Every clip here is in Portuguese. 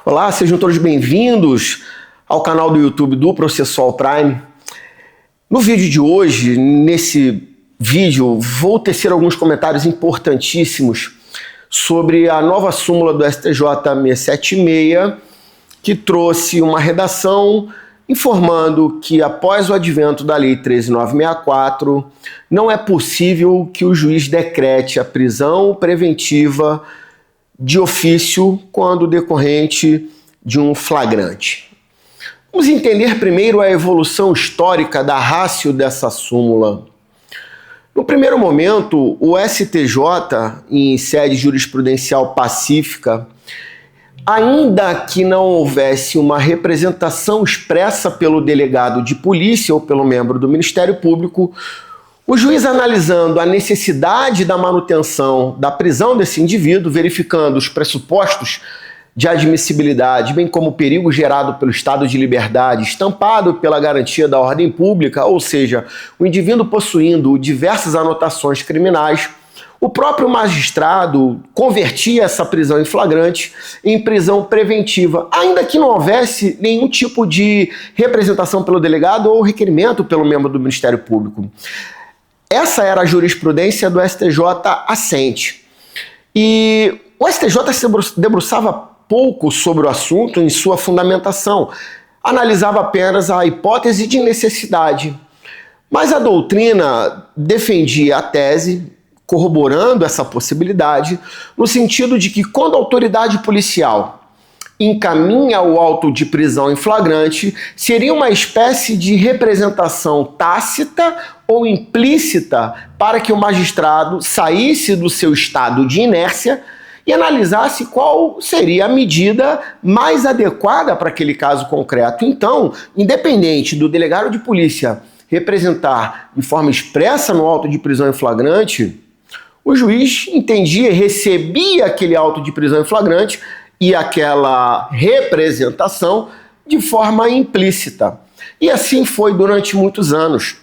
Olá, sejam todos bem-vindos ao canal do YouTube do Processual Prime. No vídeo de hoje, nesse vídeo, vou tecer alguns comentários importantíssimos sobre a nova súmula do STJ 676, que trouxe uma redação informando que, após o advento da Lei 13.964, não é possível que o juiz decrete a prisão preventiva de ofício quando decorrente de um flagrante. Vamos entender primeiro a evolução histórica da ratio dessa súmula. No primeiro momento, o STJ, em sede jurisprudencial pacífica, ainda que não houvesse uma representação expressa pelo delegado de polícia ou pelo membro do Ministério Público, o juiz, analisando a necessidade da manutenção da prisão desse indivíduo, verificando os pressupostos de admissibilidade, bem como o perigo gerado pelo estado de liberdade, estampado pela garantia da ordem pública, ou seja, o indivíduo possuindo diversas anotações criminais, o próprio magistrado convertia essa prisão em flagrante em prisão preventiva, ainda que não houvesse nenhum tipo de representação pelo delegado ou requerimento pelo membro do Ministério Público. Essa era a jurisprudência do STJ assente. E o STJ se debruçava pouco sobre o assunto em sua fundamentação, analisava apenas a hipótese de necessidade. Mas a doutrina defendia a tese, corroborando essa possibilidade, no sentido de que quando a autoridade policial encaminha o auto de prisão em flagrante, seria uma espécie de representação tácita ou implícita para que o magistrado saísse do seu estado de inércia e analisasse qual seria a medida mais adequada para aquele caso concreto. Então, independente do delegado de polícia representar de forma expressa no auto de prisão em flagrante, o juiz entendia e recebia aquele auto de prisão em flagrante e aquela representação de forma implícita. E assim foi durante muitos anos.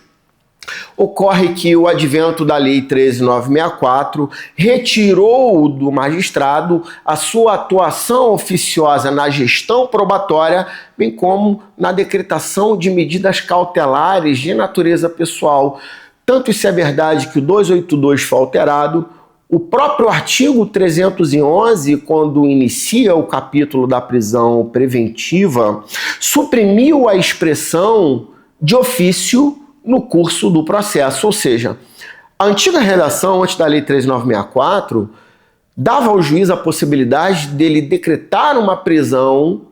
Ocorre que o advento da Lei 13.964 retirou do magistrado a sua atuação oficiosa na gestão probatória, bem como na decretação de medidas cautelares de natureza pessoal. Tanto isso é verdade que o 282 foi alterado. O próprio artigo 311, quando inicia o capítulo da prisão preventiva, suprimiu a expressão de ofício no curso do processo, ou seja, a antiga redação, antes da Lei 13.964, dava ao juiz a possibilidade dele decretar uma prisão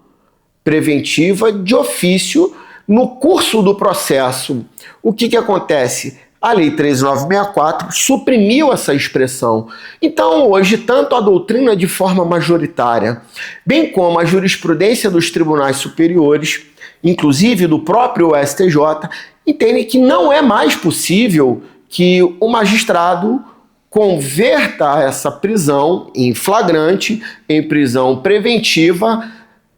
preventiva de ofício no curso do processo. O que acontece? A Lei 13.964 suprimiu essa expressão. Então, hoje, tanto a doutrina de forma majoritária, bem como a jurisprudência dos tribunais superiores, inclusive do próprio STJ, entendem que não é mais possível que o magistrado converta essa prisão em flagrante, em prisão preventiva,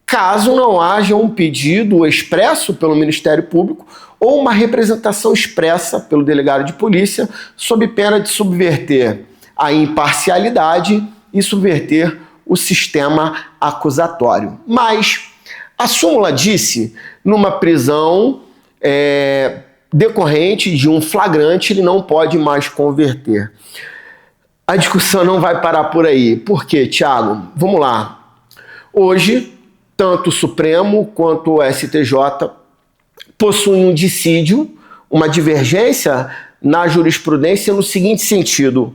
caso não haja um pedido expresso pelo Ministério Público ou uma representação expressa pelo delegado de polícia, sob pena de subverter a imparcialidade e subverter o sistema acusatório. Mas a súmula disse, numa prisão decorrente de um flagrante, ele não pode mais converter. A discussão não vai parar por aí. Por quê, Thiago? Vamos lá. Hoje, tanto o Supremo quanto o STJ possuem um dissídio, uma divergência na jurisprudência no seguinte sentido: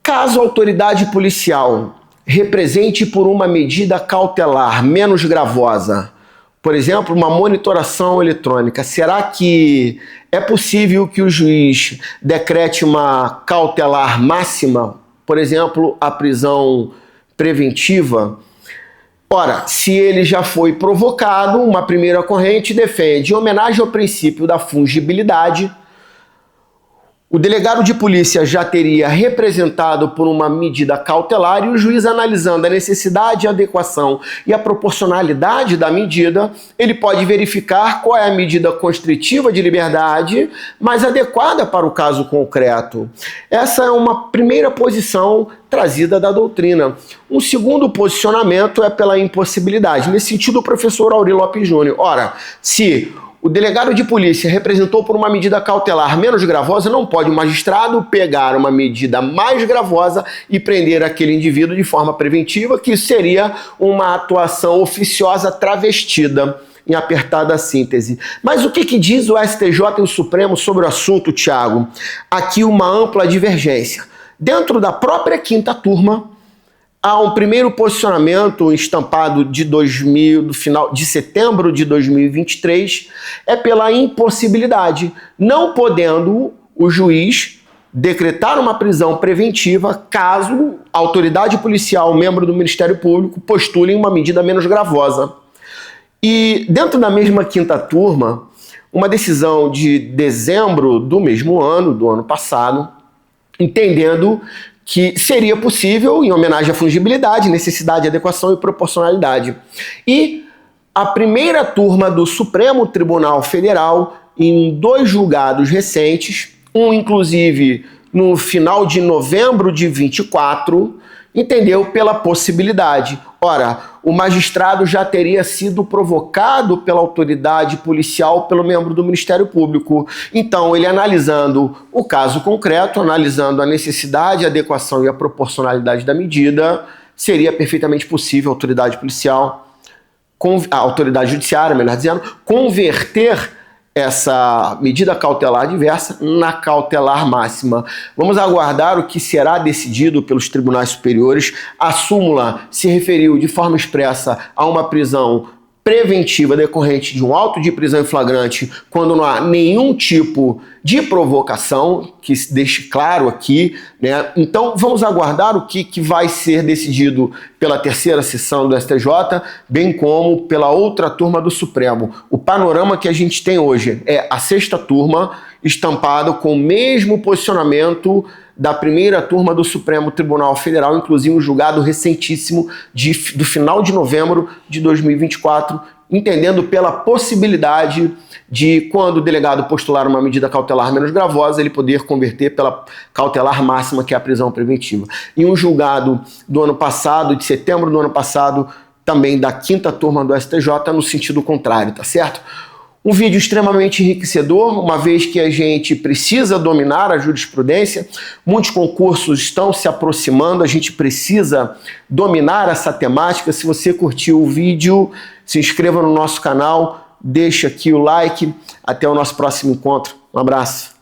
caso a autoridade policial represente por uma medida cautelar menos gravosa, por exemplo, uma monitoração eletrônica, será que é possível que o juiz decrete uma cautelar máxima, por exemplo, a prisão preventiva? Ora, se ele já foi provocado, uma primeira corrente defende, em homenagem ao princípio da fungibilidade, O delegado de polícia já teria representado por uma medida cautelar e o juiz, analisando a necessidade, a adequação e a proporcionalidade da medida, ele pode verificar qual é a medida constritiva de liberdade mais adequada para o caso concreto. Essa é uma primeira posição trazida da doutrina. Um segundo posicionamento é pela impossibilidade. Nesse sentido, o professor Aurí Lopes Júnior. Ora, se o delegado de polícia representou por uma medida cautelar menos gravosa, não pode o magistrado pegar uma medida mais gravosa e prender aquele indivíduo de forma preventiva, que seria uma atuação oficiosa travestida, em apertada síntese. Mas o que diz o STJ e o Supremo sobre o assunto, Tiago? Aqui uma ampla divergência. Dentro da própria quinta turma, há um primeiro posicionamento estampado do final de setembro de 2023, é pela impossibilidade, não podendo o juiz decretar uma prisão preventiva caso a autoridade policial, membro do Ministério Público, postulem uma medida menos gravosa. E dentro da mesma quinta turma, uma decisão de dezembro do mesmo ano, do ano passado, entendendo que seria possível, em homenagem à fungibilidade, necessidade, adequação e proporcionalidade. E a primeira turma do Supremo Tribunal Federal, em 2 julgados recentes, um inclusive no final de novembro de 24, entendeu pela possibilidade. Ora, o magistrado já teria sido provocado pela autoridade policial, pelo membro do Ministério Público. Então, ele analisando o caso concreto, analisando a necessidade, a adequação e a proporcionalidade da medida, seria perfeitamente possível a autoridade policial, a autoridade judiciária, melhor dizendo, converter essa medida cautelar diversa na cautelar máxima. Vamos aguardar o que será decidido pelos tribunais superiores. A súmula se referiu de forma expressa a uma prisão preventiva decorrente de um auto de prisão em flagrante quando não há nenhum tipo de provocação, que se deixe claro aqui, né? Então vamos aguardar o que vai ser decidido pela terceira sessão do STJ, bem como pela outra turma do Supremo. O panorama que a gente tem hoje é a sexta turma estampado com o mesmo posicionamento da primeira turma do Supremo Tribunal Federal, inclusive um julgado recentíssimo do final de novembro de 2024, entendendo pela possibilidade de, quando o delegado postular uma medida cautelar menos gravosa, ele poder converter pela cautelar máxima, que é a prisão preventiva. E um julgado do ano passado, de setembro do ano passado, também da quinta turma do STJ, no sentido contrário, tá certo? Um vídeo extremamente enriquecedor, uma vez que a gente precisa dominar a jurisprudência, muitos concursos estão se aproximando, a gente precisa dominar essa temática. Se você curtiu o vídeo, se inscreva no nosso canal, deixa aqui o like, até o nosso próximo encontro. Um abraço.